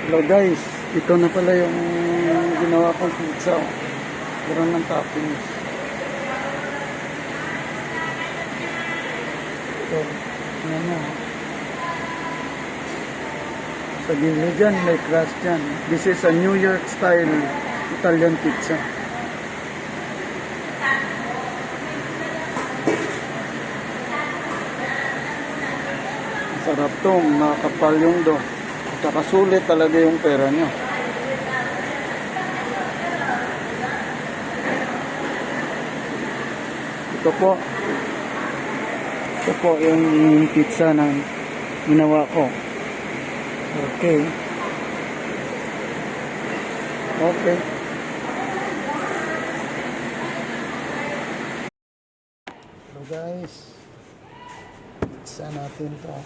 Hello guys, ito na pala yung ginawa kong pizza. Meron ng toppings. Ito, ano. Sa gilid dyan, may crust dyan. This is a New York style Italian pizza. Sarap to, makakapal yung dough. Tsaka sulit talaga yung pera nyo. Ito po yung pizza na ginawa ko. Okay. So guys, pizza natin to.